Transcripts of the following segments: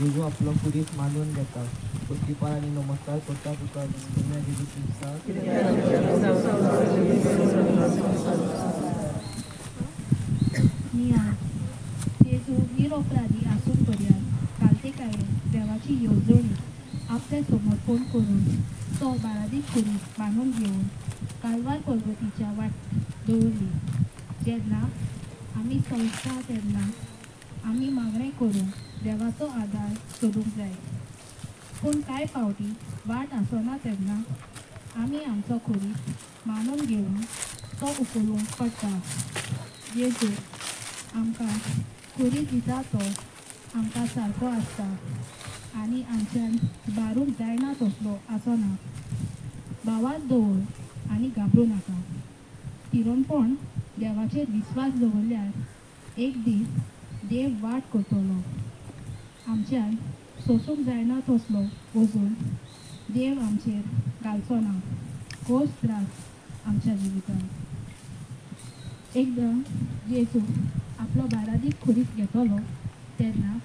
जेजू आपलो कुडीत मानून घेता. पुस्तीपणाने नमस्कार करता तुका दुनिया जेजू क्रिस्ता जेजू निरपराधी आसून पर्यंत कालते काळेन देवाची येवजणी आपले समर्पण करून तो बारादीक कुडीत बांदून घेवन कालवार पर्वतीच्या वाट दवरली. जेन्ना आमी संस्था तेन्ना आमी मागणें करून देवाचो आदार सोदूंक जाय. पूण कांय फावटी वाट आसना तेन्ना आमी आमचो कुडीत मानून घेवन तो उखलूंक पडटा. जेजू आमकां कुडीत दिता तो आमकां सारको आसता आनी आमच्यान बारूंक जायना तसलो आसना. भावात दवर आनी घाबरूं नाका. तिरोनपण देवाचेर विस्वास दवरल्यार एक दीस देव वाट करतलो. आमच्यान सोसूंक जायना तसलो वजून देव आमचेर घालचो ना. खोस त्रास आमच्या जिवितांत. एकदां जेजू आपलो बारादीक कुडीत घेतलो तेन्ना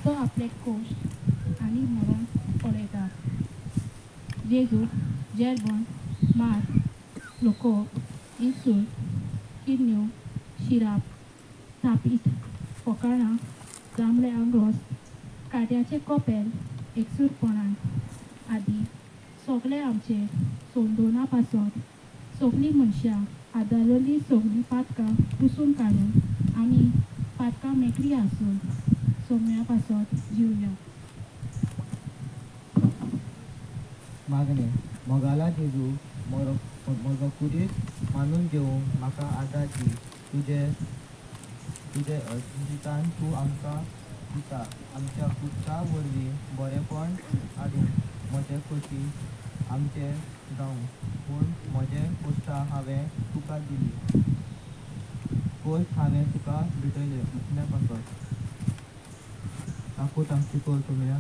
तो आपले कोश्ट आनी मरण पळयता. जेजू जेरबण मार लोकोप इन्सूल किडन्यो शिराप थापीत फकाणां जांबळे आंगोस काट्याचे कोपेल एकसूरपणान आदी सगळे आमचे सोंदोना पासत सगळीं मनशां आदारली सगळीं पातकां पुसून काडून आमी पातकां मेकळी आसून सोम्या पासत जिवया. मागणे मोगाला जेजू म्हजो कुडीत मानून घेवंक म्हाका आदार दी. तुजे जिवितान तूं आमकां दिता. आमच्या पुत्ता वरवीं बरेपण हाडूंक म्हजे खोशी आमचे जावं पूण म्हजे कोश्टां हांवें तुका दिली. कोश्ट हांवें तुका भिटयले उठल्या पासत. ताकूत आमची कर तुमया.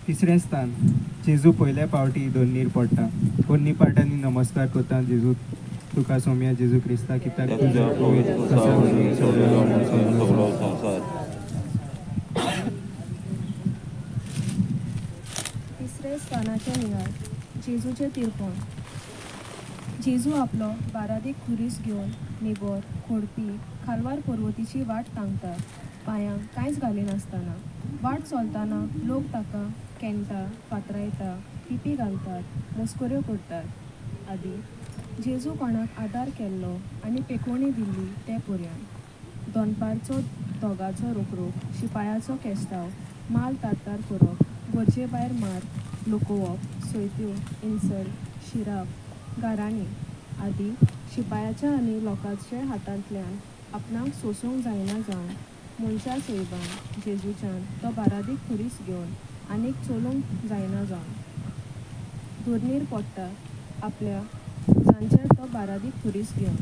तिसरें स्थान जेजू पयल्या फावटी दोनीर पडटा पोन्नी पाटांनी नमस्कार करता जेजू तुका सोम्या जेजू क्रिस्ता कित्याक तुजो पवित्र कसावणी सगळो संसार. तिसरे स्थानाचे नियाळ जेजूचे तिरपण. जेजू आपलो बारादीक खुरीस घेवन निबोर खोडपी खालवार पर्वतीची वाट तांकता पांयांक कांयच घालिनासतना. वाट चलतना लोक ताका केंटा फातरायता पिपी घालतात मस्कऱ्यो करतात. आदी जेजू कोणाक आदार केल्लो आनी पेकोवणी दिल्ली ते पर्यंत. दोनपारचो दोगाचो रोखरोख शिपायाचो केस्तांव माल तारतार करप गरजे भायर मार लोकोवप सोयत्यो इन्सल्ट शिराप गाराणी आदी शिपायाच्या आनी लोकांच्या हातांतल्यान आपणाक सोसूंक जायना जावन मनशा सोयबान जेजूच्यान तो बारादीक खुरीस घेवन आनीक चलोवंक जायना जावन दोरनीर पडटा आपल्या जांचेर तो बारादीक खुरीस घेवन.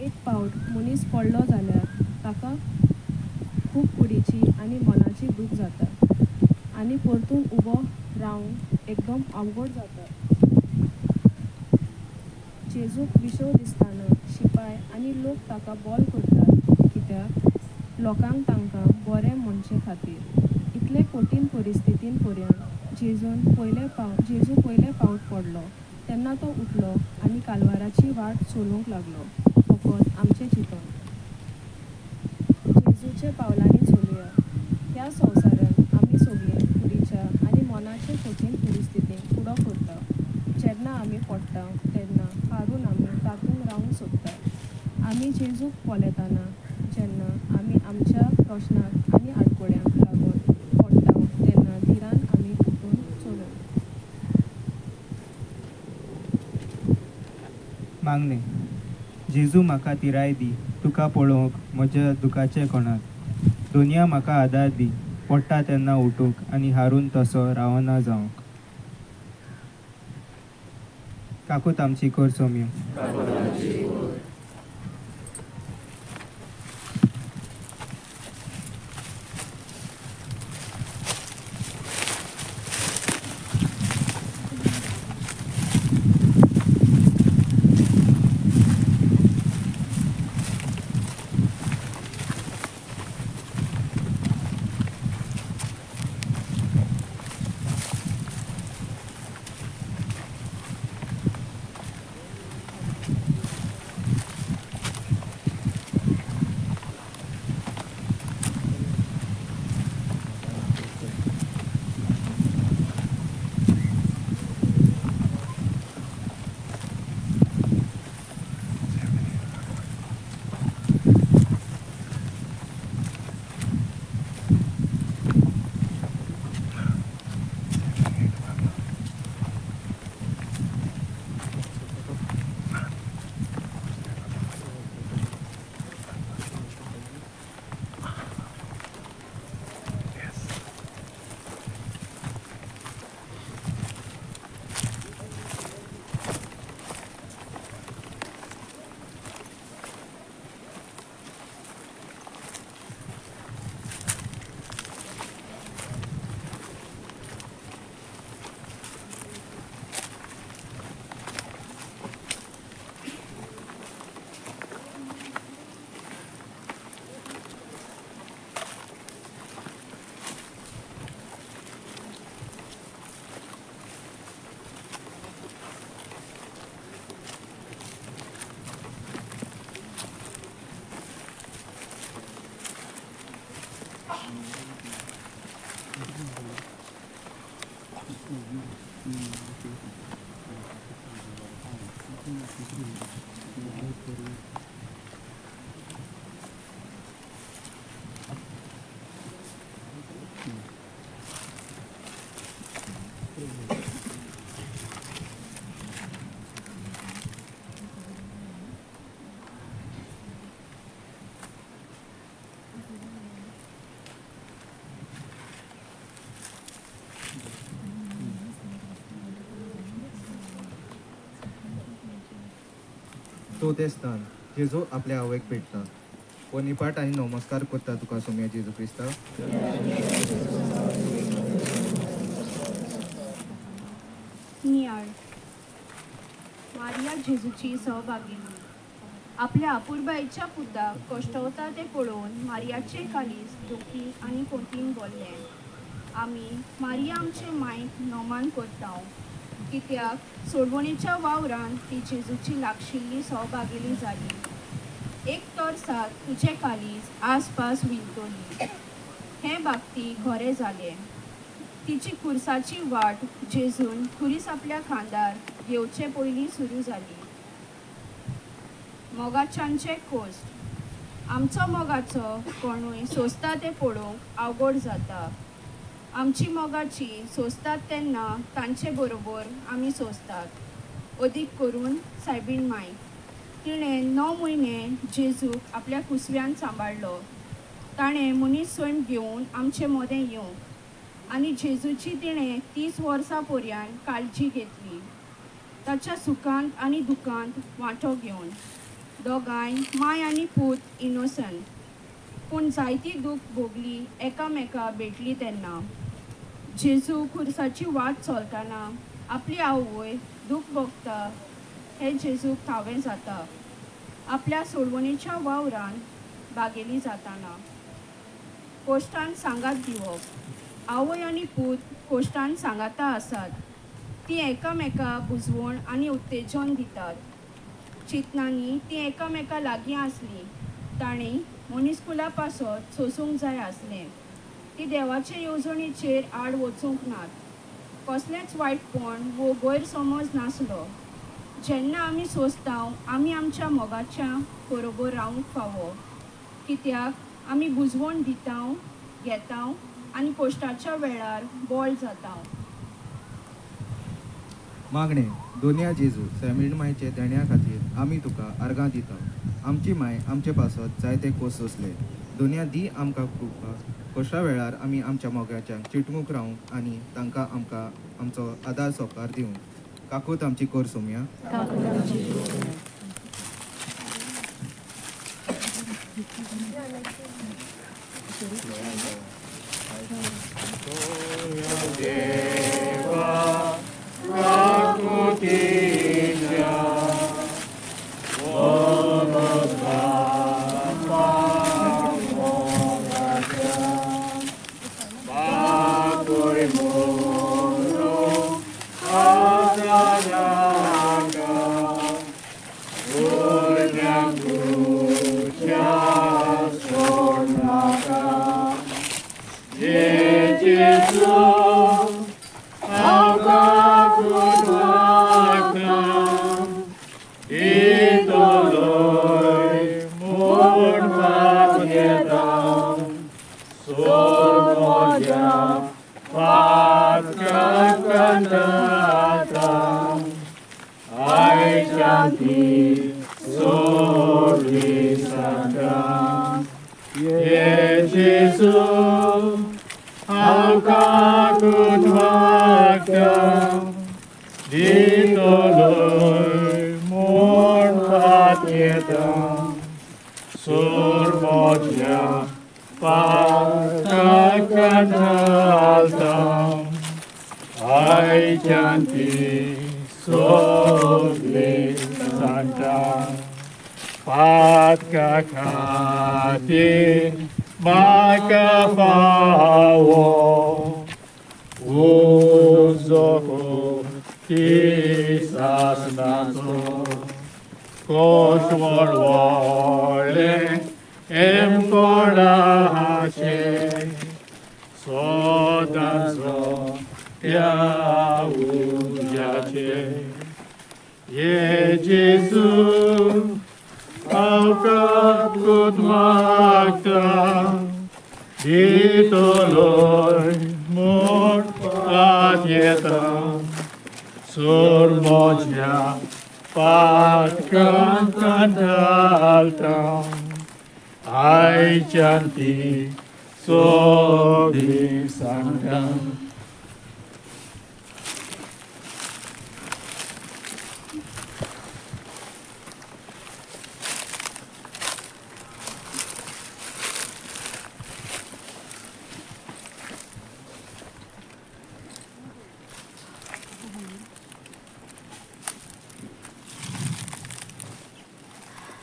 एक पावट मनीस पडलो जाल्यार ताका खूब कुडीची आनी मनाची दूख जाता आनी परतून उबो रावंक एकदम अवघड जाता. जेजूक विसव दिसतना शिपाय आनी लोक ताका बॉल करतात कित्याक लोकांक तांकां बरें म्हणचे खातीर. इतले कठीण परिस्थितीन पर्यंत जेजू पयले फावट पडलो तेन्ना तो उठलो आनी कालवाराची वाट चलोवंक लागलो फकत आमचें चिंतून. जेजूच्या पावलांनी चलुया. ह्या संवसारांत आमी सगळीं कुडीच्या आनी मनाचे कठीण परिस्थितीक फुडो करता. जेन्ना आमी पडटा तेन्ना हारून आमी तातूंत रावंक सोदता. आमी जेजूक पोलेतना जेन्ना आमी आमच्या प्रश्नांक आनी आडकोड्यांक लागून पडटा तेन्ना धिरान आमी उठून चलोवं. मागणें जेजू म्हाका तिराय दी तुका पळोवंक म्हज्या दुखाचे कोणाक. दोनया म्हाका आदार दी पडटा तेन्ना उठूंक आनी हारून तसो रावना जावंक. काकूत आमची कर सोम्यो. चवथे स्थान जेजू आपल्या आवयक भेटता. पोनिपाट आनी नमस्कार करता तुका सोम्या जेजू क्रिस्ता. नियाळ मारिया जेजूची सहभागिनी. आपल्या आपुरबाईच्या पुताक कश्टवता ते पळोवन मारियाचे कालीज दुखी आनी पोटीन बोल्ले. आमी मारिया आमचे मायक नोमान करता, कित्याक सोडवणेच्या वावरान ती जेजूची लागशिल्ली सहभागिनी जाली. एक तर सात तुझे कालीज आसपास विंतोली. हे बाबती खरें जालें. तिची खुर्साची वाट जेजून खुरीस आपल्या खांदार घेवचे पयलीं सुरू जाली. मोगाच्यांचे कोस्ट. आमचो मोगाचो कोणूय सोंसता ते पळोवंक आवगड जाता. आमची मोगाची सोंसतात तेन्ना तांचे बरोबर आमी सोंसतात. अदीक करून सायबीण माय. तिणें 9 म्हयने जेजूक आपल्या कुसव्यान सांबाळलो. ताणें मनीस सण घेवन आमचें मोदें येवंक आनी जेजूची तिणें 30 वर्सां पर्यंत काळजी घेतली, ताच्या सुखांत आनी दुखांत वांटो घेवन. दोगांय माय आनी पूत इनोसंट, पूण जायती दूख भोगली एकामेका भेटली तेन्ना. जेजू खुर्साची वाट चलतना आपली आवय दूख भोगता हे जेजूक ठावें जाता. आपल्या सोडवणेच्या वावरान बागेली जाताना कोश्टान सांगात दिवप. आवय आनी पूत कोश्टान सांगाता आसात. ती एकामेका बुजवण आनी उत्तेजन दितात. चिंतनांनी ती एकामेका लागीं आसली. तांणी मनीसकुला पासत सोंसूंक जाय आसलें. ती देवाचे येवजणेचेर आड वचूंक नात. कसलेंच वायटपण वो गैरसमज नासलो. जेन्ना आमी सोंसतांव आमी आमच्या मोगाच्या बरोबर रावंक फावो, कित्याक आमी बुजवण दितांव, घेतांव आनी कोश्टाच्या वेळार बोळ जातांव. मागणे. दोनिया जेजू सायबीण मायचे देण्या खातीर आमी तुका आर्गां दिता. आमची माय आमचे पासत जायते कोस सोंसले. दोनिया दी आमकां कृपा. कोश्टा वेळार आमी आमच्या मोगाच्यांक चिटकूंक रावंक आनी तांकां आमकां आमचो आदार सोकार दिवंक. काकूत आमची कोर सोम्या.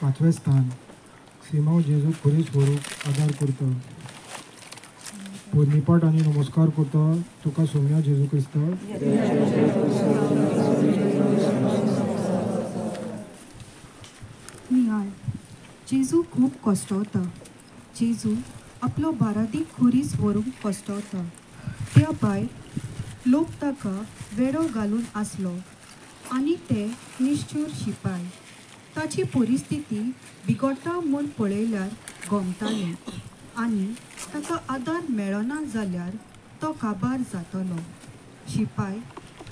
5वें स्थान सीमाव जेजू खुरीस व्हरूंक आदार करता. पोरनिपाट आनी नमस्कार करता तुका सौम्या जेजू क्रिस्त. निहाळ जेजू खूब कश्टावता. जेजू आपलो बारादीक खुरीस व्हरूंक कश्टावता. त्या भायर लोक ताका वेडो घालून आसलो आनी ते निश्चूर शिपाय ताची परिस्थिती बिगडटा म्हूण पळयल्यार गोमताले आनी ताका आदार मेळना जाल्यार तो काबार जातलो. शिपाय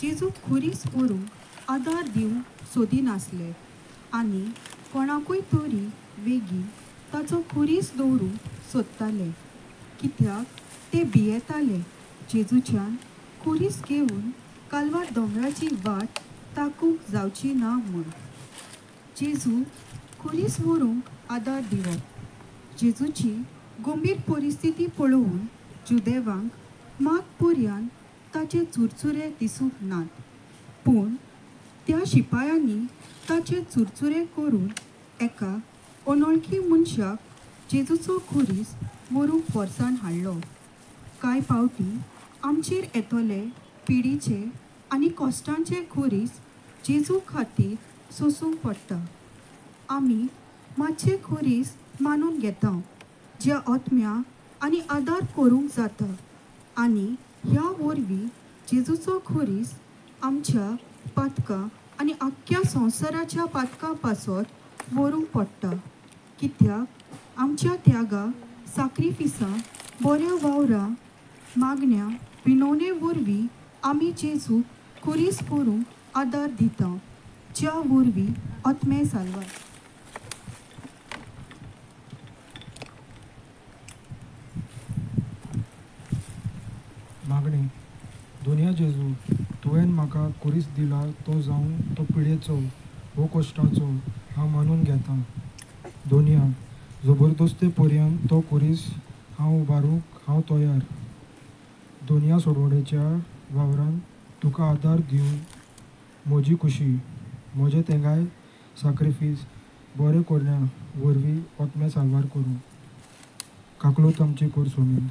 जेजूक खुरीस व्हरूंक आदार दिवंक सोदिनासले आनी कोणाकूय तरी वेगी ताचो खुरीस दवरूंक सोदताले कित्याक ते भियेताले जेजूच्यान खुरीस घेवन कालवार दोंगराची वाट ताकूंक जावची ना म्हूण. जेजू खुरीस व्हरूंक आदार दिवप. जेजूची गंभीर परिस्थिती पळोवन जुदेवांक माग पर्यंत ताचे चुरचुरे दिसूंक नात. पूण त्या शिपायांनी ताचे चुरचुरे करून एका अनवळखी मनशाक जेजूचो खुरीस व्हरूंक परसाण हाडलो. कांय फावटी आमचेर येतले पिडीचे आनी कश्टांचे खुरीस जेजू खातीर सोसूंक पडटा. आमी मातशे खुरीस मानून घेता ज्या आत्म्या आनी आदार करूंक जाता आनी ह्या वरवीं जेजूचो खुरीस आमच्या पातकां आनी आख्ख्या संवसाराच्या पातकां पासत व्हरूंक पडटा कित्याक आमच्या त्यागा साक्रिफिसां बऱ्या वावरां मागण्या विनवणे वरवीं आमी जेजूक खुरीस व्हरूंक आदार दिता ज्या वरवीं आत्मे साल्वार. मागणी दोनया जेजू तुवें म्हाका खुरीस दिला तो जावन तो पिडेचो वो कश्टाचो हांव मानून घेता. दोनया जबरदस्ते पर्यंत तो खुरीस हांव उबारूंक हांव तयार. दोनया सोडवणेच्या वावरान तुका आदार दिवन म्हजी खुशी म्हजें तेंगाय साक्रिफीस बरें करण्या वरवीं आत्मे साल्वार करूं. काकलोत आमची कोर सोमी.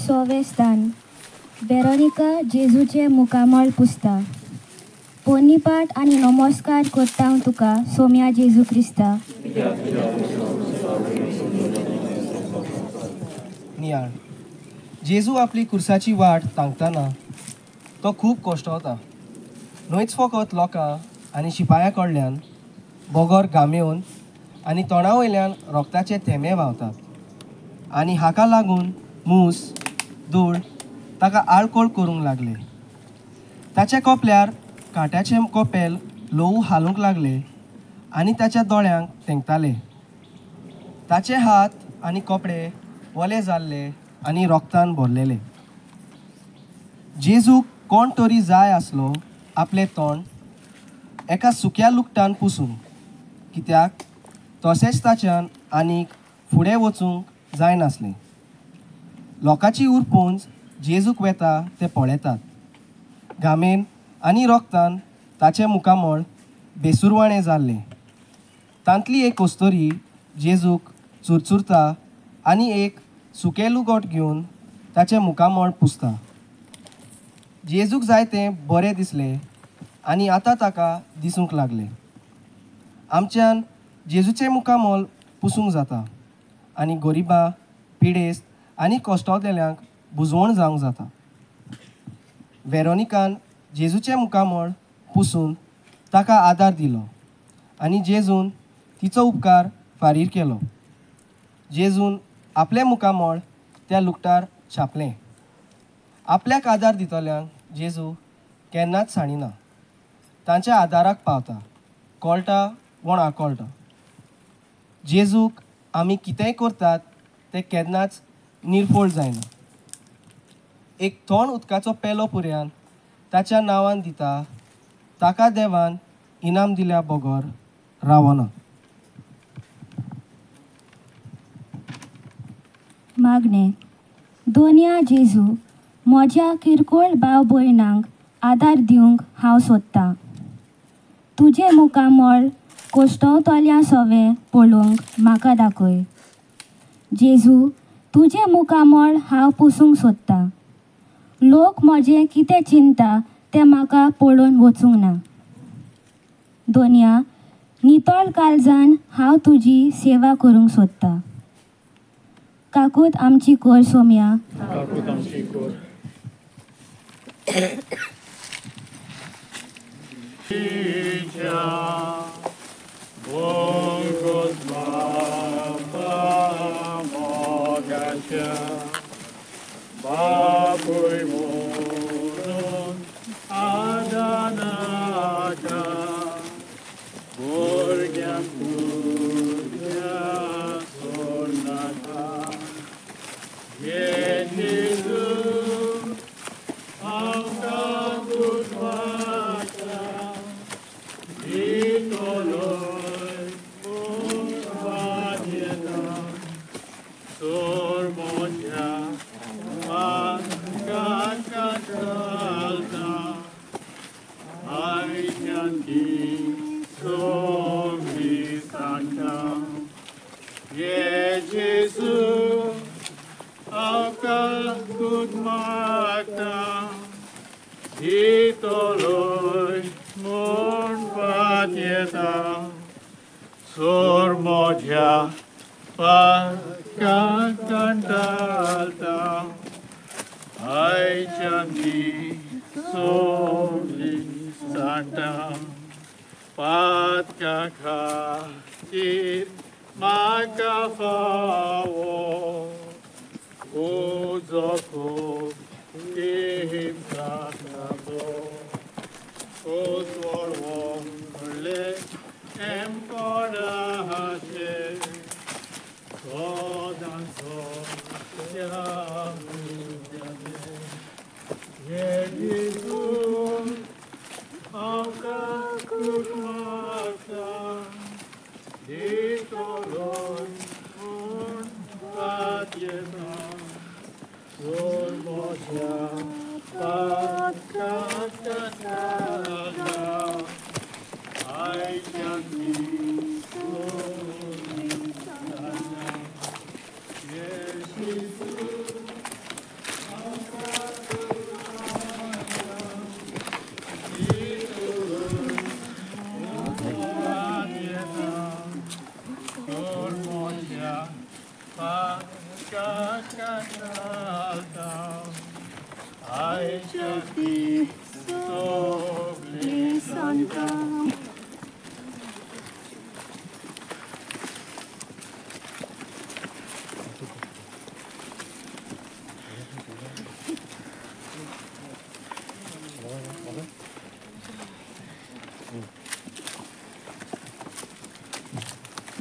सोवे स्थान वेरोनिका जेजूचे मुखामळ पुसता. पोन्नीपाट आनी नमस्कार करता हांव तुका सोम्या जेजू क्रिस्ता. नियाळ जेजू आपली कुर्साची वाट तांकतना तो खूब कोश्टवता. न्हयच फकत लोकां आनी शिपायां कडल्यान बोगोर घामेवन आनी तोंडा वयल्यान रोगताचे थेंबे व्हांवतात. आनी हाका लागून मूस धूळ ताका आळकोळ करूंक लागले. ताच्या कोपल्यार काट्याचे कोपेल लोवू हालूंक लागले आनी ताच्या दोळ्यांक तेंगताले. ताचे हात आनी कपडे वले जाल्ले आनी रोगतान भरलेले. जेजूक कोण तरी जाय आसलो आपले तोंड एका सुक्या लुगटान पुसून, कित्याक तशेंच ताच्यान आनीक फुडें वचूंक जायनासलें. लोकांची उरपूंज जेजूक वेता ते पळयतात. घामेन आनी रोगतान ताचें मुखामळ बेसुरवाणें जाल्लें. तांतली एक कोस्तोरी जेजूक चुरचुरता आनी एक सुकें लुगोट घेवन ताचें मुखामळ पुसता. जेजूक जाय तें बरें दिसलें आनी आतां ताका दिसूंक लागलें. आमच्यान जेजूचें मुखामळ पुसूंक जाता आनी गरिबां, पिडेस्त आनी कोश्टवलेल्यांक बुजवण जावंक जाता. वेरोनिकान जेजूचें मुखामळ पुसून ताका आदार दिलो आनी जेजून तिचो उपकार फारीक केलो. जेजून आपलें मुखामळ त्या लुगटार छापलें. आपल्याक आदार दितल्यांक जेजू केन्नाच साणिना. तांच्या आदाराक पावता, कळटा वण आकळटा. जेजूक आमी कितेंय करतात तें केन्नाच निर्फोळ जायना. एक थोंड उदकाचो पेलो पुर्यान ताच्या नांवान दिता ताका देवान इनाम दिल्या बगोर रावना. मागणें दोनया जेजू म्हज्या किरकोळ भाव भयणांक आदार दिवंक हांव सोदतां. तुजें मुखामळ कोश्टवतल्या सवें पळोवंक म्हाका दाखय. जेजू तुजें मुखामळ हांव पुसूंक सोदतां. लोक म्हजें कितें चिंता तें म्हाका पळोवन वचूंक ना. दोनया नितळ काळजान हांव तुजी सेवा करूंक सोदतां. काकूत आमची कर सोम्या. खातीर म्हाका फावो तुजो खूब देह जातलो व्हडले एमपराचे गोदांचो हे जेजू आमकां खूब मागता देतलो म्हूण खात्येना Lord, Moshe, I can be so yes, Jesus. I shall be so blessed and come.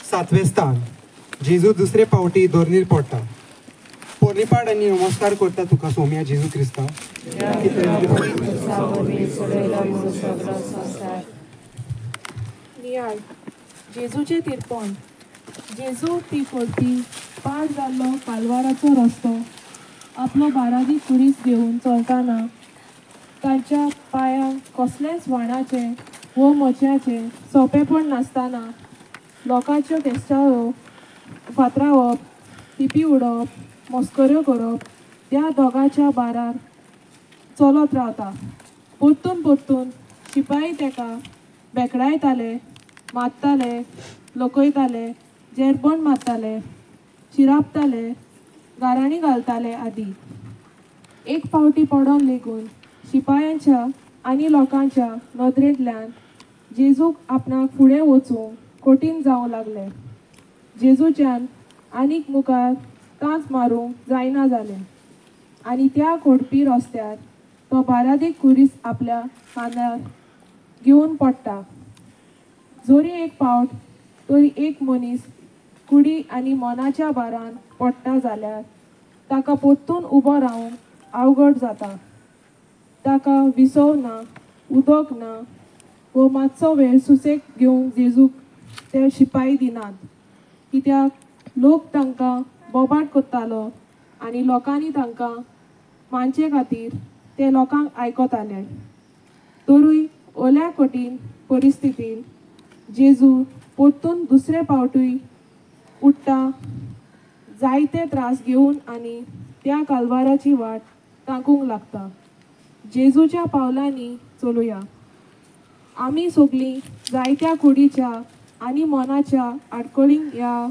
सातवे स्थान जेजू दुसरे पावटी दोरनीर पडटा पोरनिपाड आनी नमस्कार करता तुका सोम्या जेजू क्रिस्ता नियाळ जेजूचे तिरपण जेजू ती फोडटी पाड जाल्लो कालवाराचो रस्तो आपलो बारादी कुरीस घेवन चलताना तांच्या पांयांक कसलेंच वाणाचें वो मोच्याचें सोंपेपण नासतना लोकांच्यो केस्टाळो फातरावप टिपी उडोवप मस्कऱ्यो करप त्या दोगांच्या बारार चलत रावता परतून परतून शिपाई तेका बेकडायताले मारताले लोकयताले जेरबण मारताले शिरापताले गाराणी घालताले आदी एक फावटी पडोन लेगून शिपायांच्या आनी लोकांच्या नदरेंतल्यान जेजूक आपणाक फुडें वचूंक कठीण जावं लागलें जेजूच्यान आनीक मुखार कांच मारूंक जायना जालें आनी त्या खोडपी रस्त्यार तो बारादेक कुरीस आपल्या खांद्यार घेवन पडटा जोरी एक पावट तरी एक मनीस कुडी आनी मनाच्या बारान पडटा जाल्यार ताका परतून उबो रावंक अवघड जाता ताका विसव ना उदक ना वो मातसो वेळ सुसेग घेवंक जेजूक ते शिपाई दिनात कित्याक लोक तांकां बोबाट करतालो आनी लोकांनी तांकां मानचे खातीर ते लोकांक आयकताले तरूय ओल्या कठीण परिस्थितीन जेजू परतून दुसरे फावटूय उठ्ठा जायते त्रास घेवन आनी त्या कालवाराची वाट तांकूंक लागता जेजूच्या पावलांनी चलुया आमी सगळीं जायत्या कुडीच्या आनी मनाच्या आडकोळींक ह्या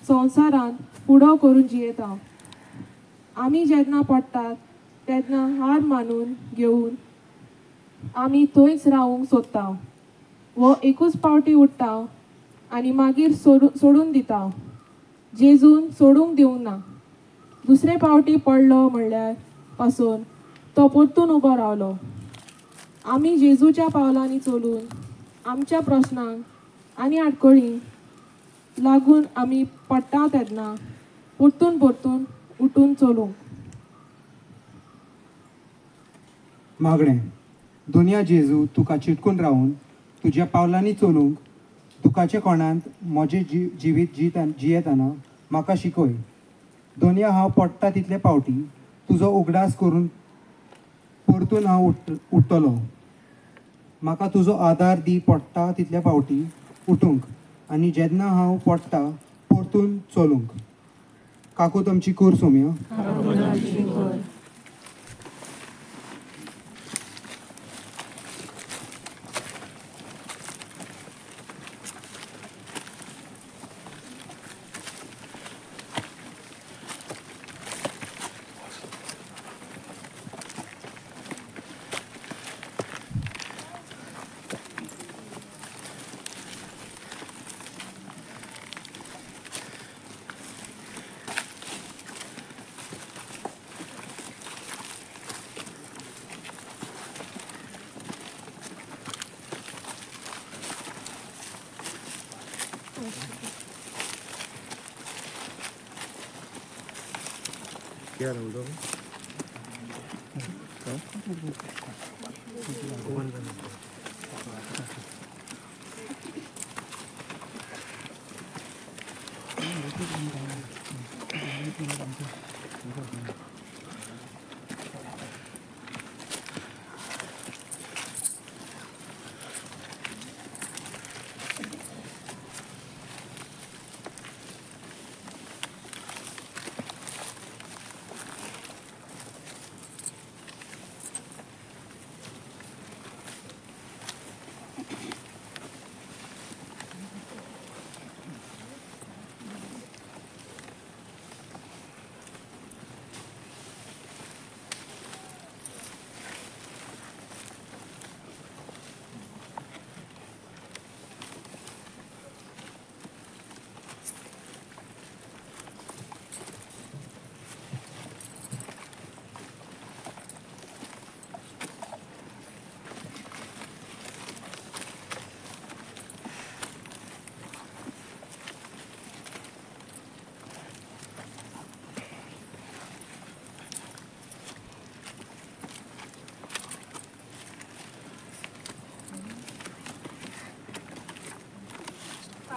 संवसारांत फुडो करून जियेता आमी जेन्ना पडटात तेन्ना हार मानून घेवन आमी थंयच रावूंक सोदता वो एकूच फावटी उठ्ठा आनी मागीर सोडून दिता जेजून सोडूंक दिवंक ना दुसरे फावटी पडलो म्हणल्यार पासून तो परतून उबो रावलो आमी जेजूच्या पावलांनी चलून आमच्या प्रश्नांक आनी आडकोळींक लागून आमी पडटा तेन्ना परतून परतून उठून चलूंक मागणें दुनिया जेजू तुका चिटकून रावून तुज्या पावलांनी चलूंक दुखाच्या कोणांत म्हजें जिवीत जियेतना म्हाका शिकय दुनिया हांव पडटा तितले फावटी तुजो उगडास करून परतून हांव उठतलो म्हाका तुजो आदार दी पडटा तितल्या फावटी उठूंक आनी जेन्ना हांव पडटा परतून चलूंक काकू तुमची कूर सोम्या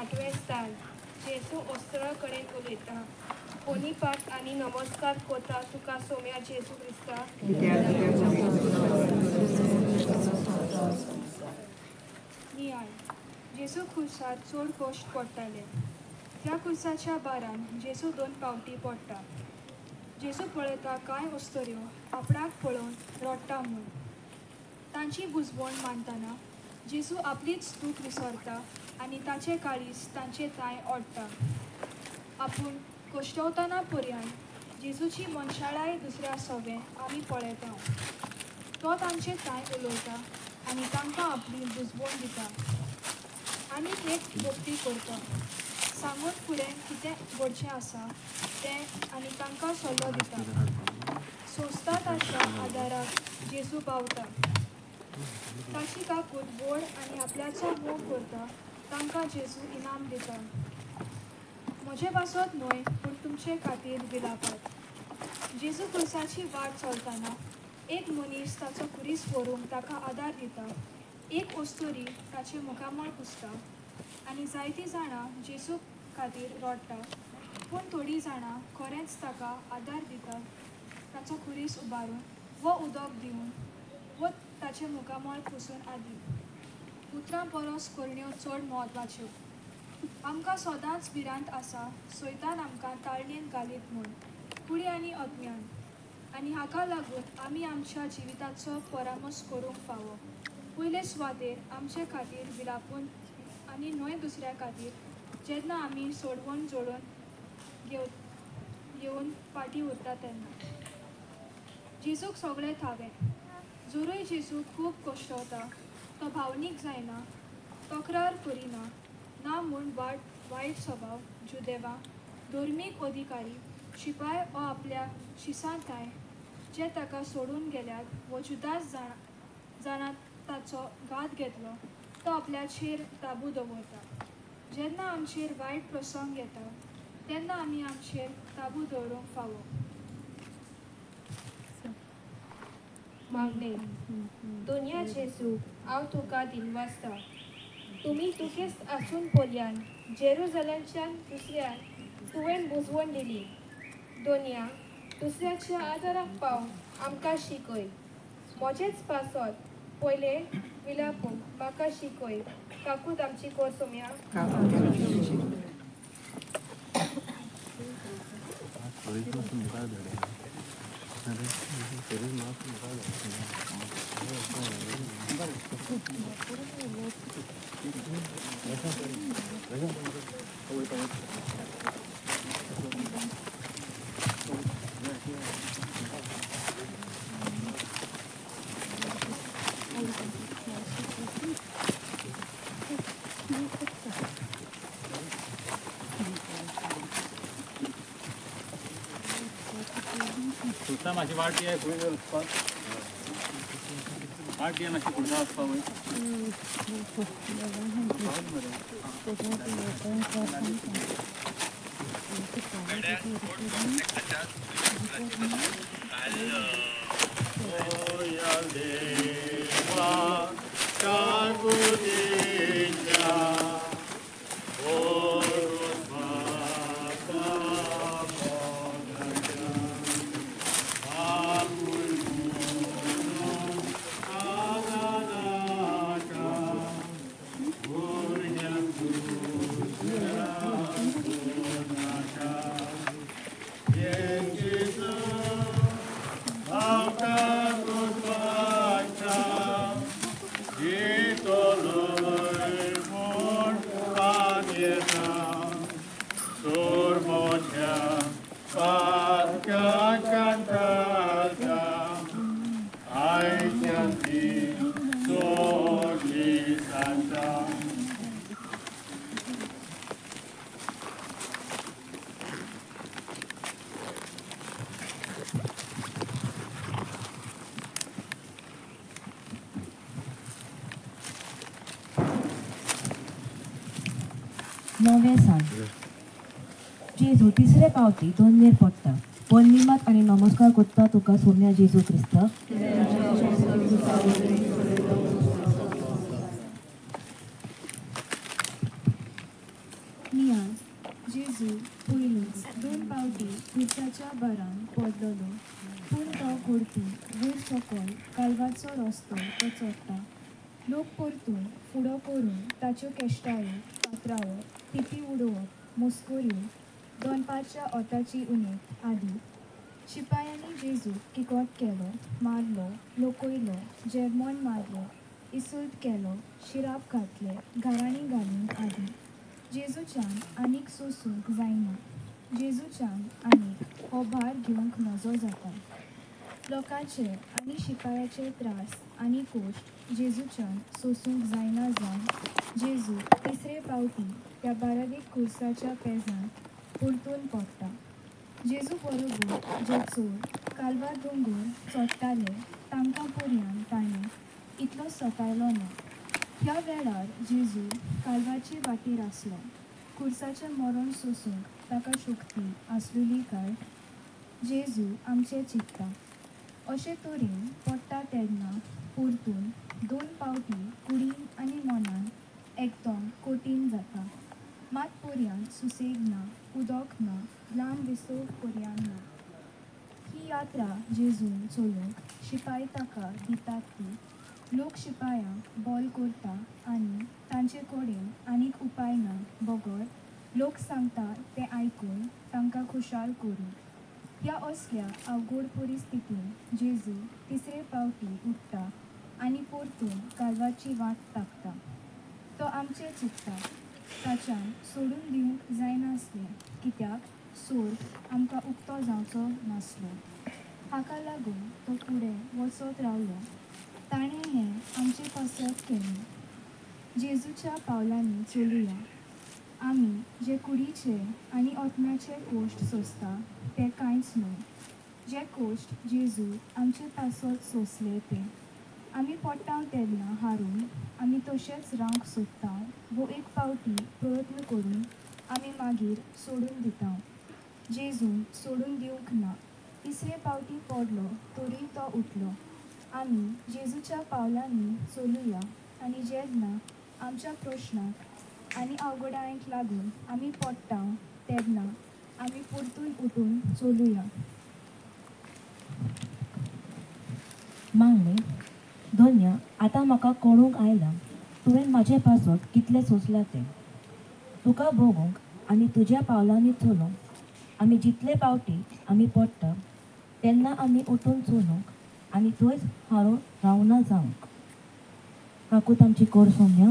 आठवे स्थान जेसू ओस्त्रा कडेन उलयता कोणी पाठ आनी नमस्कार कोता तुका सोम्या जेसू क्रिस्ता नियाळ जेसू खुर्सार चड कश्ट पडटाले त्या खुर्साच्या बारान जेसू 2 पावटी पडटा जेसू पळयता कांय ओस्तऱ्यो आपणाक पळोवन रडटा म्हूण तांची बुजवण मानतना जेसू आपलीच चूक विसरता आनी ताचे काळीज तांचे ताय ओडटा आपूण कश्टवतना पर्यंत जेजूची मनशाळाय दुसऱ्या सोबे आमी पळयता तो तांचे ताय उलयता आनी तांकां आपली बुजवण दिता आनी एक भक्ती करता सांगून फुडें कितें घडचें आसा तें आनी तांकां सल्लो दिता सोंसता ताच्या आदाराक जेजू पावता ताची काकूट व्हड आनी आपल्याचो मोग करता तांकां जेजू इनाम दिता म्हजे पासत न्हय पूण तुमचे खातीर विलापात जेजू क्रुसाची वाट चलतना एक मनीस ताचो कुरीस व्हरूंक ताका आदार दिता एक ओस्तोरी ताचे मुखामळ पुसता आनी जायतीं जाणां जेजू खातीर रडटा पूण थोडीं जाणां खरेंच ताका आदार दितात ताचो कुरीस उबारून व उदक दिवन व ताचे मुखामळ पुसून आदी उतरां परस करण्यो चड म्हत्वाच्यो आमकां सदांच भिरांत आसा सैतान आमकां ताळणेन घालीत म्हूण कुडी आनी अज्ञान आनी हाका लागून आमी आमच्या जिविताचो परामर्श करूंक फावो पयले सुवातेर आमचे खातीर विलापून आनी न्हय दुसऱ्या खातीर जेन्ना आमी सोडवण जोडून घेवन फाटीं उरता तेन्ना जेजूक सगळें थावें जोरूय जेजू खूब कश्टवता तो भावनीक जायना तक्रार करिना ना म्हूण वायट स्वभाव जुदेवा धर्मीक अधिकारी शिपाय वा आपल्या शिसांताय जे ताका सोडून गेल्यात व जुदास जाणां ताचो घात घेतलो तो आपल्याचेर ताबू दवरता जेन्ना आमचेर वायट प्रसंग येता तेन्ना आमी आमचेर ताबू दवरूंक फावो मागणे दोनया जेजू हांव तुका दिनवासता तुमी तुकेच आसून पर्यान जेरुजलेमच्यान दुसऱ्या तुवें बुजवण दिली दोनया दुसऱ्याच्या आदाराक पावंक आमकां शिकय म्हजेच पासत पयले विलापूंक म्हाका शिकय काकूत आमची कोर सोम्या सुद्धा माझी वाट आहे पुढे वचपाक वाट आहे मातशी फुडे वचपाक वय नवे सांग जेजू तिसरे पावटी दोन पडटा पोर्णिमात आणि नमस्कार करता तुका सोम्या जेजू क्रिस्त नियाज जेजू पयलींच दोन पावटी खुर्साच्या बारान पडलेलो पूण तो घोडपी वयर सकयल कालवाचो रस्तो तो चडटा लोक परतून फुडो करून ताच्यो केश्टाळ्यो पात्रावप पिपी उडोवप मस्कोऱ्यो दोनपारच्या ओताची उणीव आदी शिपायांनी जेजूक किकोट केलो मारलो लोकयलो जेरमोन मारलो इसूट केलो शिराप घातले घरांनी घालून आदी जेजूच्यान आनीक सोसूंक जायना जेजूच्यान आनीक हो भार घेवंक नजो जाता लोकांचे आनी शिपायाचे त्रास आनी कोश्ट जेजूच्यान सोसूंक जायना जावन जेजू तिसरे पावटी त्या बारावीक खुर्साच्या पेजान परतून पडटा जेजू बरोबर जे चोर कालवार दोंगर चडटाले तांकां पर्यान ताणें इतलो सतायलो ना ह्या वेळार जेजू कालवाची वाटेर आसलो खुर्साचें मरण सोसूंक ताका शक्ती आसलेली काय जेजू आमचें चिंतता अशे तरेन पडटा तेन्ना परतून दोन पावटी कुडीन आनी मनान एकदम कठीण जाता मात पर्यान सुसेग ना उदक ना लांब विसोग पर्यान ना ही यात्रा जेजून चलोवंक शिपाय ताका दितात ती लोक शिपायांक बॉल करता आनी तांचे कडेन आनीक उपाय ना बगर लोक सांगता ते आयकून तांकां खुशाल करून ह्या असल्या अवघड परिस्थितीन जेजू तिसरे पावटी उठता आनी परतून कालवाची वाट ताकता तो आमचें चिंतता ताच्यान सोडून दिवंक जायनासलें कित्याक सोर आमकां उक्तो जावचो नासलो हाका लागून तो फुडें वचत रावलो ताणें हें आमचे पासत केलें जेजूच्या पावलांनी चलुया आमी जे कुडीचे आनी ओतम्याचे कोश्ट सोंसता ते कांयच न्हय जे कोश्ट जेजू आमचे पासत सोंसले ते आमी पडटा तेन्ना हारून आमी तशेंच रावंक सोदता वो एक पावटी प्रयत्न करून आमी मागीर सोडून दिता जेजून सोडून दिवंक ना तिसरे पावटी पडलो तरी तो उठलो आमी जेजूच्या पावलांनी चलुया आनी जेन्ना आमच्या प्रश्नाक आनी अवघडायेंक लागून आमी पडटा तेन्ना आमी परतून उठून चलुया मागणे धन्य आतां म्हाका कळूंक आयलां तुवें म्हाजे पासत कितलें सोंसलां तें तुका भोगूंक आनी तुज्या पावलांनी चलोवंक आमी जितले पावटी आमी पडटा तेन्ना आमी उठून चलोवंक आनी थंयच हारून रावना जावंक काकूत आमची कोर सोम्या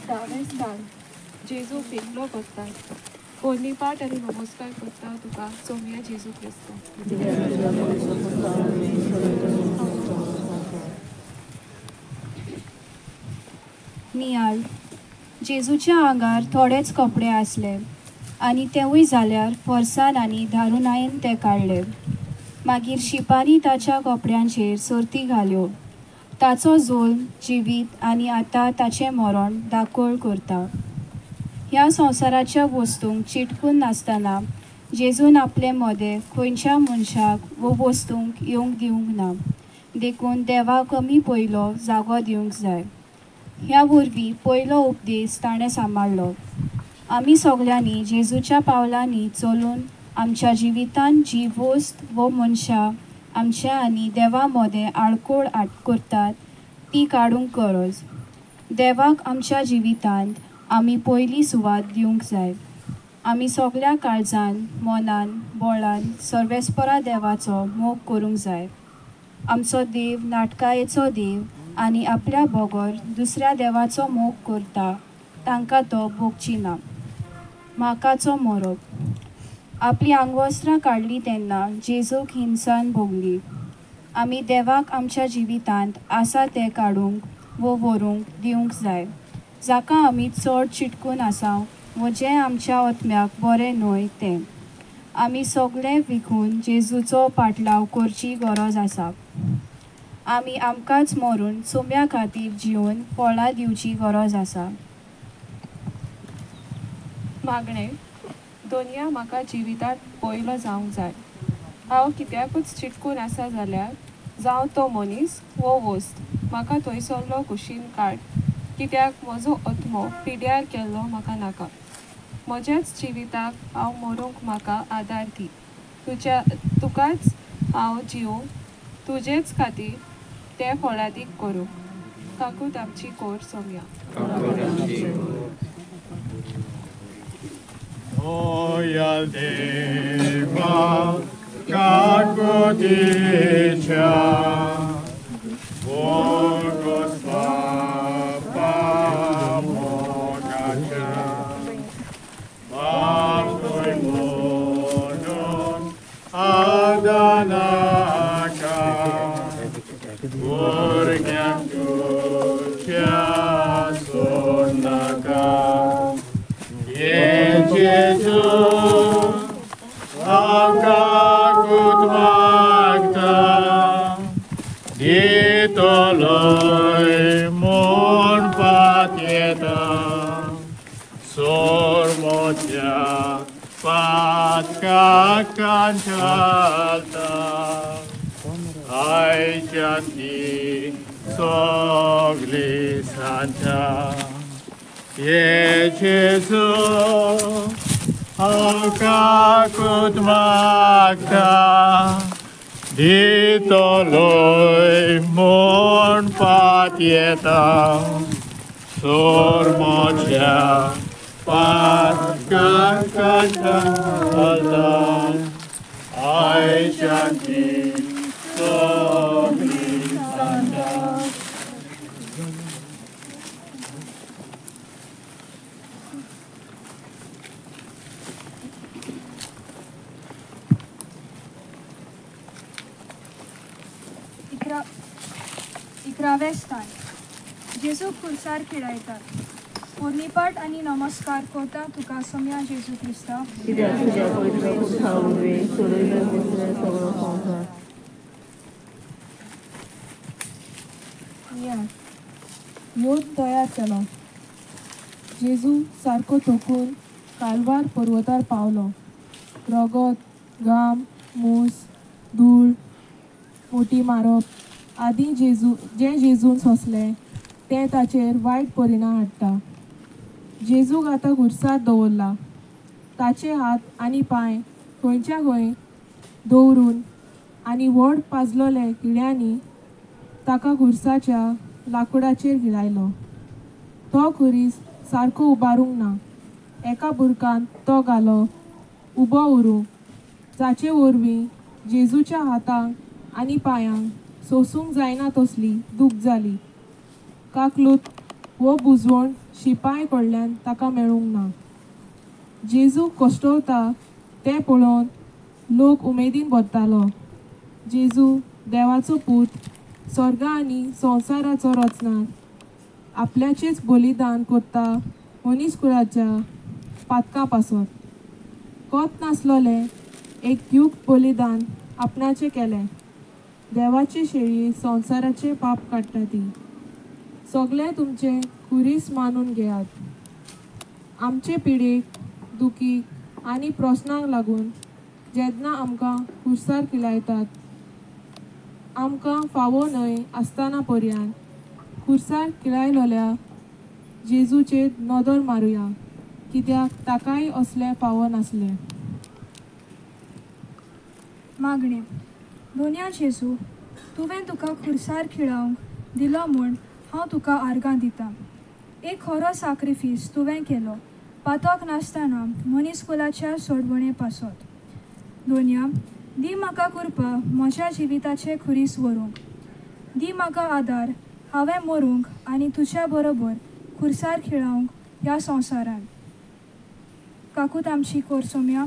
10वें स्थान जेजू पेगलो करता पोरणी पाठ आनी नमस्कार करता तुका सोम्या जेजू क्रिस्त. नियाळ जेजूच्या आंगार थोडेच कपडे आसले आनी तेवूय जाल्यार फरसान आनी धारुनायेन ते काडले. मागीर शिपांनी ताच्या कपड्यांचेर सर्ती घाल्यो. ताचो झोल जिवीत आनी आतां ताचें मरण दाखोळ करता. ह्या संवसाराच्या वस्तूंक चिटकून नासतना जेजून आपले मोदें खंयच्या मनशाक वो वस्तूंक येवंक दिवंक ना. देखून देवाक कमी पयलो जागो दिवंक जाय. ह्या वरवीं पयलो उपदेश ताणें सांबाळ्ळो. आमी सगल्यांनी जेजूच्या पावलांनी चलून आमच्या जिवितांत जी वस्त वो मनशां आमच्या आनी देवा मोदें आडकोळ करतात ती काडूंक गरज. देवाक आमच्या जिवितांत आमी पयली सुवात दिवंक जाय. आमी सगल्या काळजान मनान बोळान सर्वेस्परा देवाचो मोग करूंक जाय. आमचो देव नाटकायेचो देव आनी आपल्या बगर दुसऱ्या देवाचो मोग करता तांकां तो भोगची ना. म्हाकाचो मोरप आपली आंगवस्त्रां काडली तेन्ना जेजूक हिंसान भोगली. आमी देवाक आमच्या जिवितांत आसा तें काडूंक वो व्हरूंक दिवंक जाय. जाका आमी चड चिटकून आसाव वो जें आमच्या आत्म्याक बरें न्हय तें. आमी सगळें विखून जेजूचो पाटलाव करची गरज आसा. आमी आमकांच मरून सोम्या खातीर जिवन फळां दिवची गरज आसा. मागणें दोनया म्हाका जिवितांत पयलो जावंक जाय. हांव कित्याकूच चिटकून आसा जाल्यार जावं तो मनीस वो वस्त म्हाका थंयसरलो कुशीन काड. कित्याक म्हजो आत्मो पिड्यार केल्लो म्हाका नाका. म्हज्याच जिविताक हांव मरूंक म्हाका आदार दी. तुकाच हांव जिवो तुजेच खातीर ते फळादीक करूं. काकूट आमची कोर सोम्या. Royal Deva Kakuticha Bogos Papa Mogacha Baptoi Monon Adanaka Urgyam Tucha Sonaka Jesus, Akakut Magda, Ditoloi Mon Patieta, Sormotia Patka Kanchalta, Ai Janti Sogli Santa. Jesus, Akakut Magda, Ditoloi Mon Patieta, Sormocia Patka Kanchalta, Ai Shanti Sogli Santa. इकरावें स्थान जेजू खुर्सार खिळायतात. पोरनीपाट आनी नमस्कार करता तुका सोम्या जेजू Crysta. योद तयार केलो. जेजू सारको थकून कालवार पर्वतार पावलो. रगत, घाम, मूस, धूळ, मोठी मारप आदी जेजून सोंसलें तें ताचेर वायट परिणाम हाडटा. जेजूक आतां खुर्सार दवरला. ताचे हात आनी पांय खंयच्या खंय दवरून आनी व्हड पाजलोले किड्यांनी ताका खुर्साच्या लांकुडाचेर घिळायलो. तो खुरीस सारको उबारूंक ना. एका बुरकान तो घालो उबो उरूंक, जाचे वरवीं जेजूच्या हातांक आनी पांयांक सोसूंक जायना तसली दूख जाली. काकलूत वो बुजवण शिपाय कडल्यान ताका मेळूंक ना. जेजू कश्टवता तें पळोवन लोक उमेदीन भरतालो. जेजू देवाचो पूत स्वर्ग आनी संवसाराचो रचणार आपल्याचेच बलिदान करता मनीसकुळाच्या पातका पासत. कोत नासलोले एक युक्त बलिदान आपणाचे केलें. देवाची शेळी संवसाराचे पाप काडटा ती. सगळे तुमचे खुरीस मानून घेयात. आमचे पिडेक दुखीक आनी प्रस्नांक लागून जेन्ना आमकां खुर्सार किलायतात आमकां फावो न्हय आसतना पर्यान खुर्सार किलायलोल्या जेजूचेर नदर मारुया कित्याक ताकाय असले फावो नासले. मागणे. दोनया जेजू, तुवें तुका खुर्सार खिळावंक दिलो म्हूण हांव तुका आर्गां दितां. एक खरो साक्रिफीस तुवें केलो पातोक नासतना मनीसकुलाच्या सोडवणे पासत. दोनया, दी म्हाका करपा म्हज्या जिविताचे खुरीस व्हरूंक. दी म्हाका आदार हांवें मरूंक आनी तुज्या बरोबर खुर्सार खिळावंक ह्या संवसारान. काकूत आमची कोर सोम्या.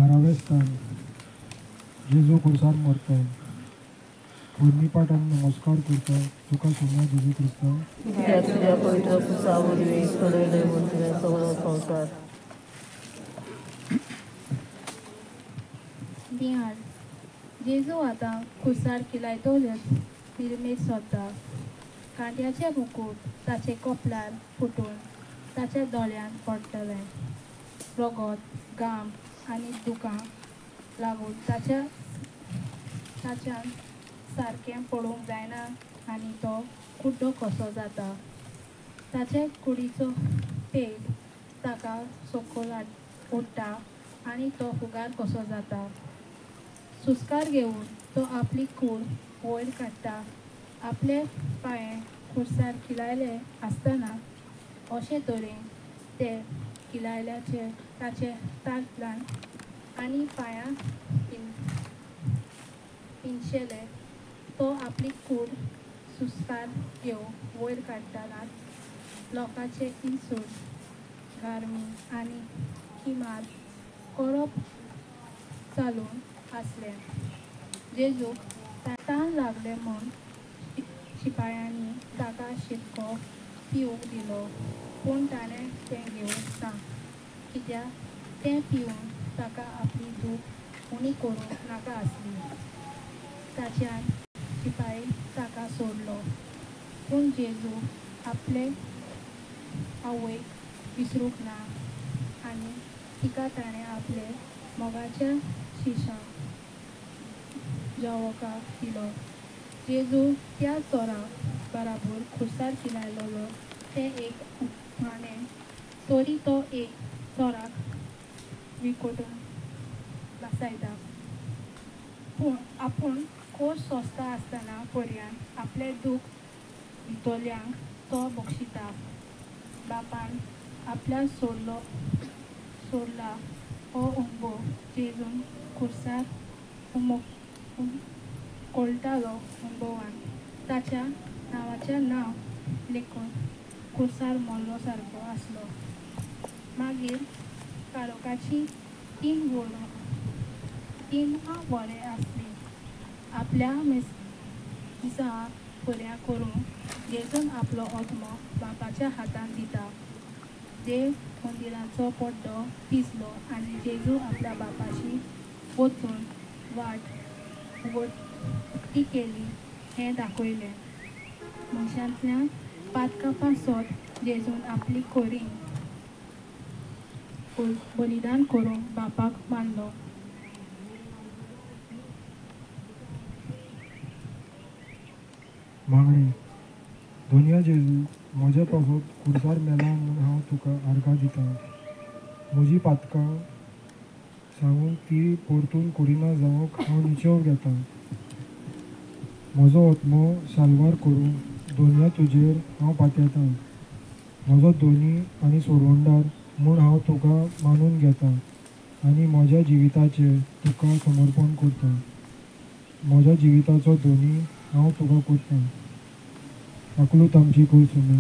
12वें स्थान जेजू खुर्सार मरता पोरणी पाठ आनी नमस्कार करता तुका सोम्या जेजू क्रिस्ता तुझ्या पवित्र खुसा वरवीं चलयले म्हूण तुवें सगळो संवसार दियाळ जेजू आतां खुर्सार किलायतोच निर्मेत सोदता कांट्याचें मुकूट ताचे कपलार फुटून ताच्या दोळ्यांत पडटलें रगत घाम आनी दुखां लागून ताच्यान सारकें पडूंक जायना आनी तो कुड्डो कसो जाता ताचे कुडीचो पेट ताका सकयल ओडटा आनी तो फुगार कसो जाता सुस्कार घेवन तो आपली कूड वयर काडटा आपले पांये खुर्सार किलायले आसतना अशे तरेन ते किलायल्याचे ताचे तांतल्यान आनी पांयां पिंशेले तो आपली कूड सुस्कार घेवन वयर काडटनाच लोकांचे इन्सूट गारमी आनी किमार करप चालून आसलें जेजूक ताण लागले म्हूण शिपायांनी ताका शिटको पिवूंक दिलो पूण ताणें तें घेवन ना कित्याक तें पिवन ताका आपली दूख उणी करूंक नाका आसली ताच्यान शिपाई ताका सोडलो पूण जेजू आपले आवयक विसरूंक ना आनी तिका ताणें आपले मोगाच्या शिशांक जेवोका दिलो जेजू त्या चोराक बराबर खुर्सार किलायलो ते एक माने तोरी तो एक चोराक विकोटून बसयता पूण आपूण खोस सोंसता आसतना पर्यान आपले दूख भितोल्यांक तो बक्षिता बापान आपल्या सोडला हो उंबो जेजून खुर्सार कोळटालो उंबोवान ताच्या नांवाचें नांव लेखून खुर्सार मोल्लो सारको आसलो मागीर काळोखाची 3 वरां आसली आपल्या मिसां पर्या करून जेजून आपलो ओतमो बापाच्या हातान दिता देव मंदिराचो पड्डो पिसलो आनी जेजू आपल्या बापाची वचून वाट उगटी केली हें दाखयलें मनशांतल्यान पातका पासत जेजून आपली कोरी बलिदान करून बापाक मानलो मागणी दोनया जेजू म्हज्या पासत खुर्सार मेला म्हूण हांव तुका आर्गां दिता म्हजी पातकां सांगून ती परतून करिना जावंक हांव निचेव घेता म्हजो ओतमो साल्वार करून दोनया तुजेर हांव पातयता म्हजो दोनी आनी सोडवणदार म्हूण हांव तुका मानून घेता आनी म्हज्या जिविताचें तुका समर्पण करता म्हज्या जिविताचो दोनी हांव तुका करता अकलूत आमची कूळ सुमी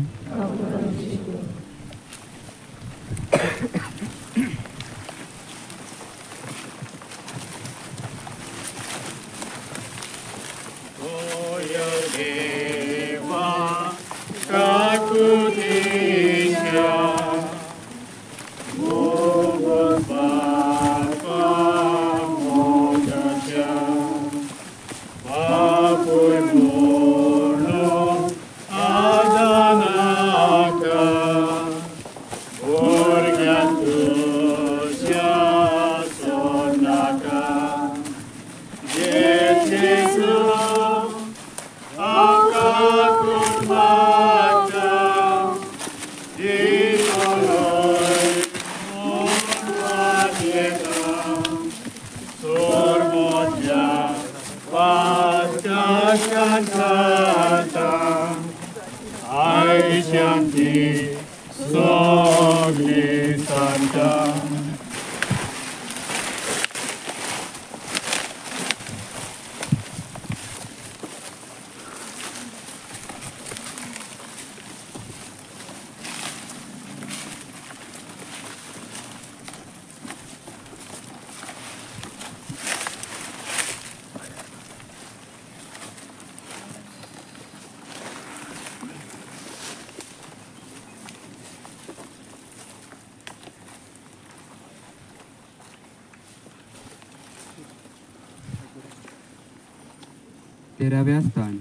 13व्या स्थान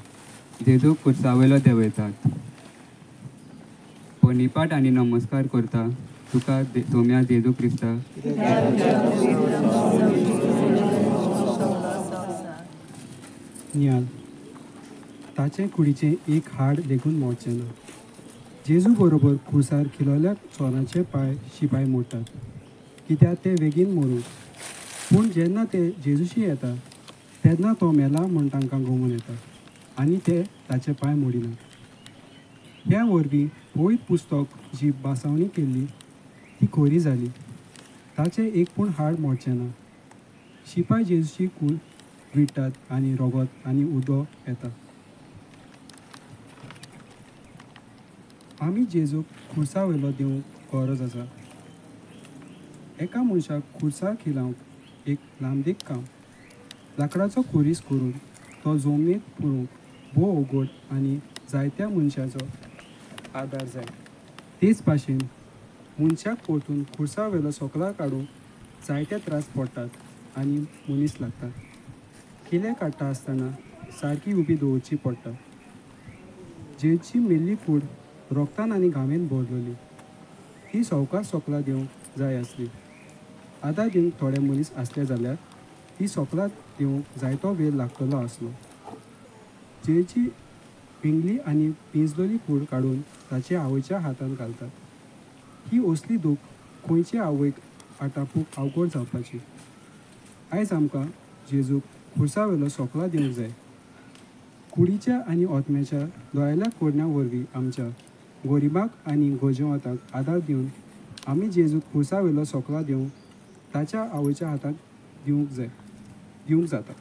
जेजूक खुर्सावयलो देंवयतात. पोनिपाट आनी नमस्कार करता तुका सोम्या जेजू क्रिस्ता. नियाल ताचे कुडीचें एक हाड देखून मोडचें ना. जेजू बरोबर खुर्सार खिलोल्या चोराचे पांय शिपाय मोडटात कित्याक ते बेगीन मरूंक. पूण जेन्ना ते जेजूशी येता तेन्ना तो मेला म्हूण तांकां गमून येता आनी ते ताचे पांय मोडिनात. ह्या वरवीं पवित्र पुस्तक जी बासावणी केल्ली ती खोरी जाली. ताचें एक पूण हाड मोडचें ना. शिपाय जेजूची कूड विडटात आनी रगत आनी उदो येता. आमी जेजूक खुर्सा वयलो दिवंक गरज आसा. एका मनशाक खुर्सार खिलावंक एक लांबीक काम. लाकडाचो खुरीस करून तो जमनीत पुरूंक भोव अवघड आनी जायत्या मनशाचो आदार जाय. तेच भाशेन मनशाक परतून खुर्सा वयलो सोकला काडूंक जायते त्रास पडटात आनी मनीस लागतात. किले काडटा आसतना सारकी उबी दवरची पडटा. जेची मेल्ली कूड रोगतान आनी घामेन भरलेली ती सवकास सोकला दिवंक जाय आसली. आदार दिवंक थोडे मनीस आसले जाल्यार ती सोकला दिवंक जायतो वेळ लागतलो आसलो. जेची पिंगली आनी पिंजलेली कूड काडून ताचे आवयच्या हातान घालतात. ही असली दूख खंयचे आवयक आटापूक अवघड जावपाची. आयज आमकां जेजूक खुर्सा वयलो सोकला दिवंक जाय. कुडीच्या आनी ओतम्याच्या दोळ्याल्या कोडण्या वरवीं आमच्या गरिबांक आनी गरजेवंतांक आदार दिवन आमी जेजूक खुर्सा वयलो सोकला दिवंक ताच्या आवयच्या हाताक दिवंक जाता.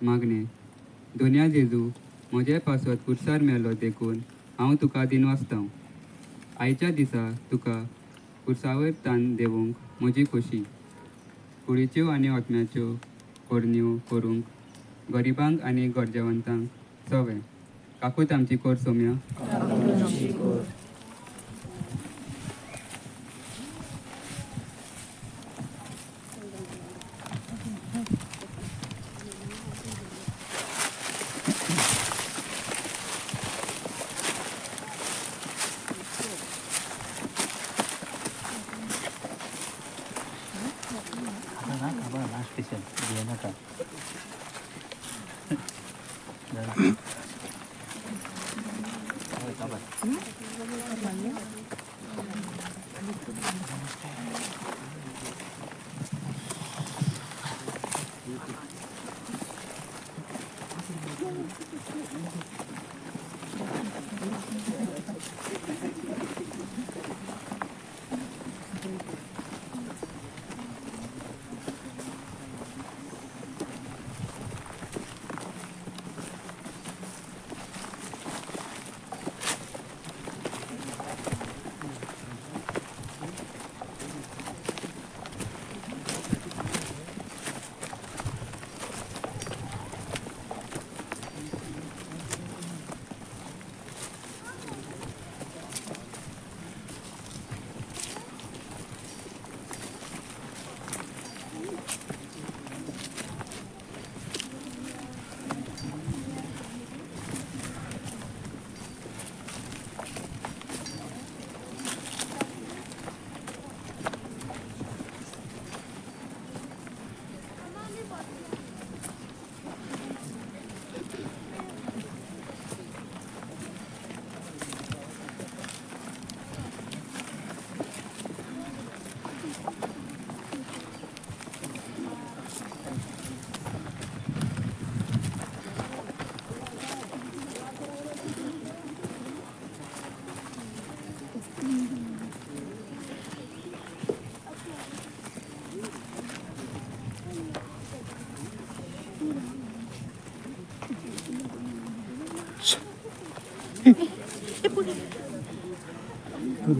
मागणे दोनया जेजू म्हजे पासत खुर्सार मेलो देखून हांव तुका दिनवासतां. आयच्या दिसा तुका खुर्सावयर तान देवूंक म्हजी खोशी. कुडीच्यो आनी ओतम्याच्यो कोडण्यो करूंक गरिबांक आनी गरजेवंतांक सवें. काकूत आमची कोर सोम्या.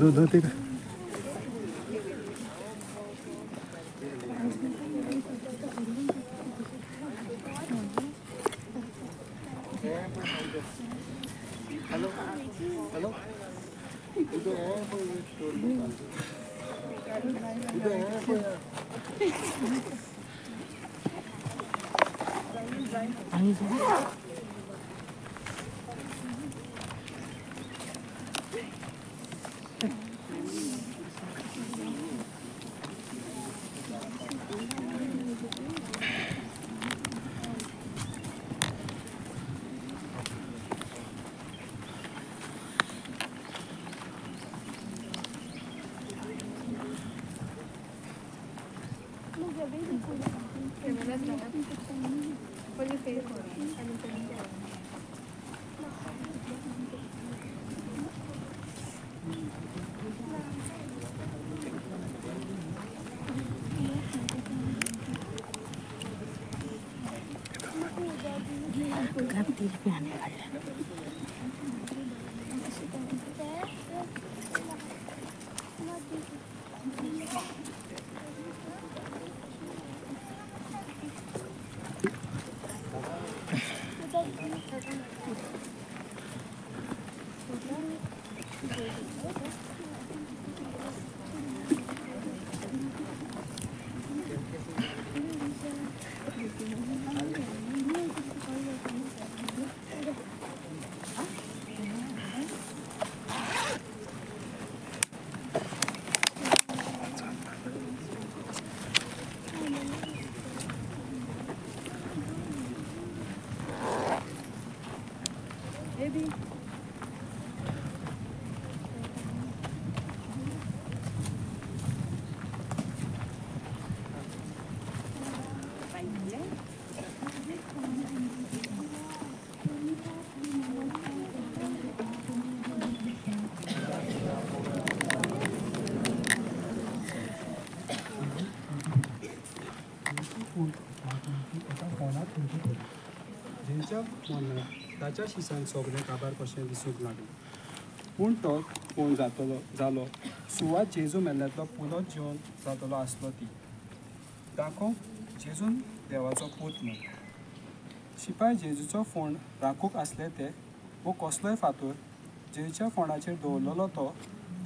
दूध होते का? Hello. जेच्या मनात ताच्या शिसान सगळें काबार कशें दिसूंक लागलें. पूण तो फोन जालो सुवात जेजू मेल्ल्यांतलो पुलोच जिवन जातलो आसलो ती दाखोवंक जेजून देवाचो पूत न्हू. शिपाय जेजूचो फोण राखूंक आसले ते वो कसलोय फातर जेजूच्या फोणाचेर दवरलेलो तो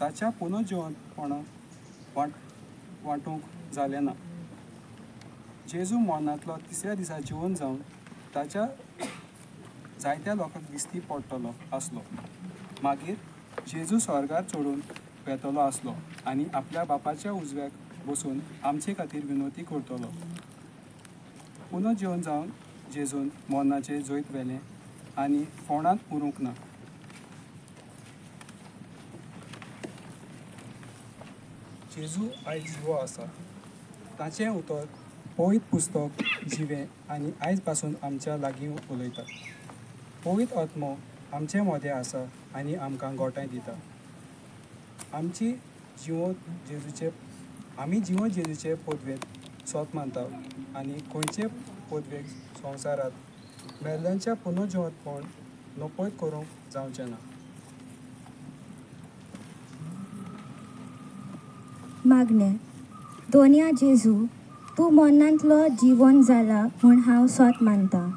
ताच्या पुनर्जिवनपणाक वांटूंक जालें ना. जेजू मरणांतलो तिसऱ्या दिसा जिवन जावन ताच्या जायत्या लोकांक दिश्टी पडटलो आसलो. मागीर जेजू स्वर्गार चडून वेतलो आसलो आनी आपल्या बापाच्या उजव्याक बसून आमचे खातीर विनवती करतलो. पुनर्जिवन जावन जेजून मरणाचें जैत व्हेलें आनी फोंडांत उरूंक ना. जेजू आयज जिवो आसा. ताचें उतर पवित्र पुस्तक जिवें आनी आयज पासून आमच्या लागीं उलयता. पवित्र आत्मो आमचे मदें आसा आनी आमकां गोठाय दिता. आमी जिवो जेजूचे पदवेंत सोत मानता आनी खंयचे पदवेक संवसारांत मेल्ल्यांच्या पुनर्जिवनपण नपयत करूंक जावचें ना. मागणें. दोनया जेजू, तूं मरणांतलो जिवन जाला म्हूण हांव सोत मानता.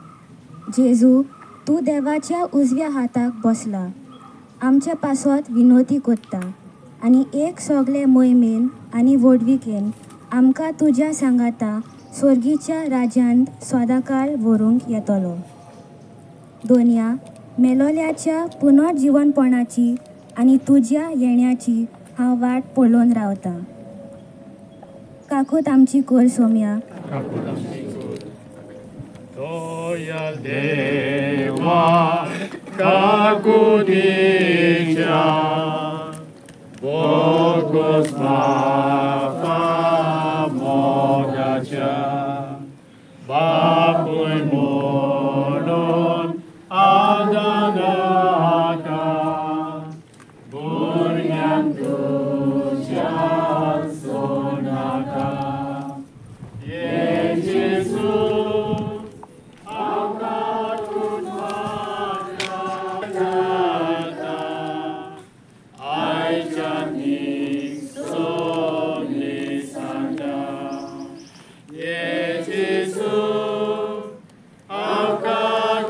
जेजू, तूं देवाच्या उजव्या हाताक बसला. आमच्या पासत विनवती करता आनी एक सगळे मोहिमेन आनी व्हडविकेन आमकां तुज्या सांगाता स्वर्गीच्या राज्यांत सदांकाळ व्हरूंक येतलो. दोनया मेलोल्याच्या पुनर्जिवनपणाची आनी तुज्या येण्याची हांव वाट पळोवन रावतां. काकूत आमची कोर सोम्या. Toya Deva Kakudisha Bogos Mapa Mogacha Bapuy Monon Adanaka Bunyan Tuja Sonaka Ye Jesus Jesus, our God,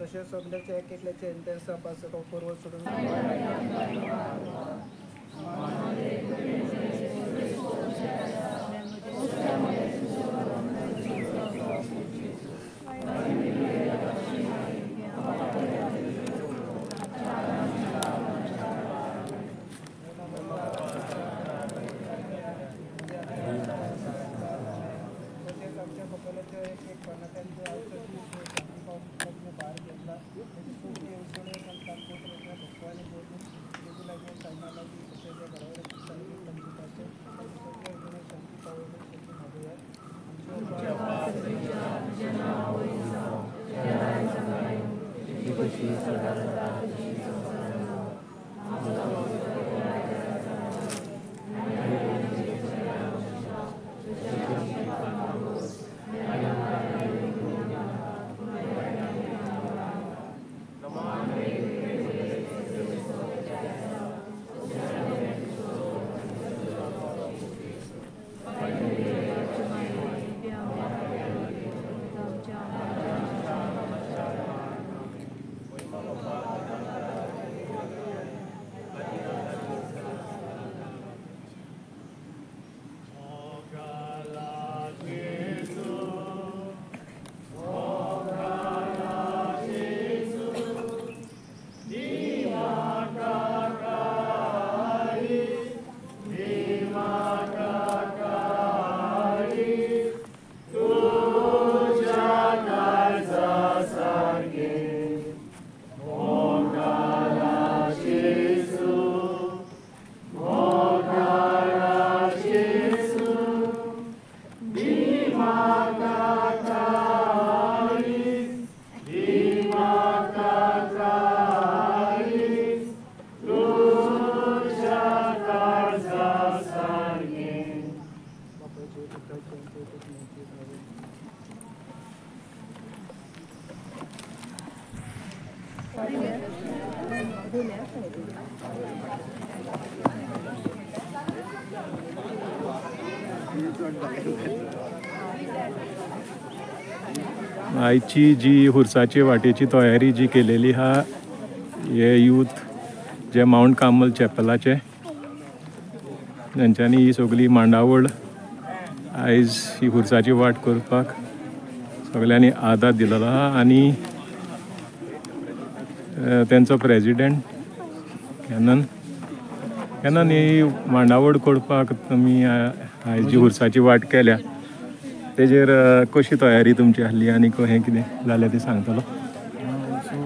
तशेंच सगळ्याचे एक एकल्याचे इंटेन्सा पास तो फॉरवर्ड सोडून आयची जी हुर्साची वाटेची तयारी जी केलेली हा हे यूथ जे माउंट कार्मल चॅपलाचे तेंच्यांनी ही सगळी मांडावळ आयज ही हुर्साची वाट करपाक सगळ्यांनी आदार दिलेलो आहा आणि तेंचो प्रेजिडेंट केन्ना ही मांडावळ करपाक तुमी आयज जी हुर्साची वाट केल्या तेजेर कशी तयारी तुमची आसली आनी हें कितें जालें तें सांगतलो. सो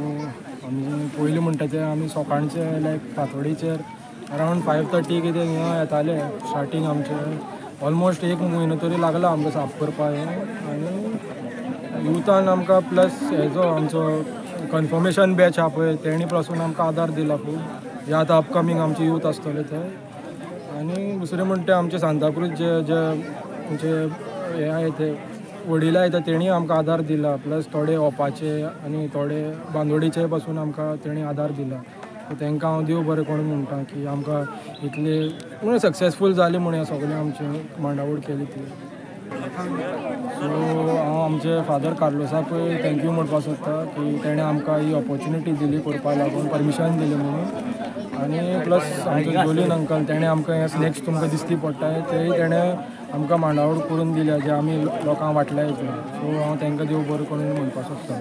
आमी पयलीं म्हणटा तें आमी सकाळचे लायक फातोडीचेर अरावंड 5:30 कितें हिंगा येताले स्टार्टींग आमचें ऑलमोस्ट एक म्हयनो तरी लागला आमकां साफ करपाक हें आनी युथान आमकां प्लस हेजो आमचो कन्फर्मेशन बॅच आहा पळय तेणी पासून आमकां आदार दिला खूब जे आतां अपकमींग आमचे यूथ आसतले ते आनी दुसरें म्हणटा तें आमचे सांताक्रूज जे जे म्हणजे हे आहे ते वडील आहे तेणी आमकां आदार दिला प्लस थोडे ओपाचे आनी थोडे बांदोडीचे पासून आमकां तेणी आदार दिला सो तांकां हांव देव बरें कोण म्हणटा की आमकां इतले म्हणजे सक्सेसफूल जाली म्हणून सगळें आमची मांडावळ केली ती सो हांव आमचे फादर कार्लोसाकूय थँक्यू म्हणपाक सोदता की तेणें आमकां ही ऑपॉर्च्युनिटी दिली करपा लागून परमिशन दिलें म्हणून आनी प्लस आमचो जोलीन अंकल तेणें आमकां हे स्नॅक्स तुमकां दिसती पडटाय तेय तेणें आमकां मांडावळ करून दिल्या जे आमी लोकांक वाटल्याय सो हांव तांकां देव बरें करून म्हणपाक सोदता.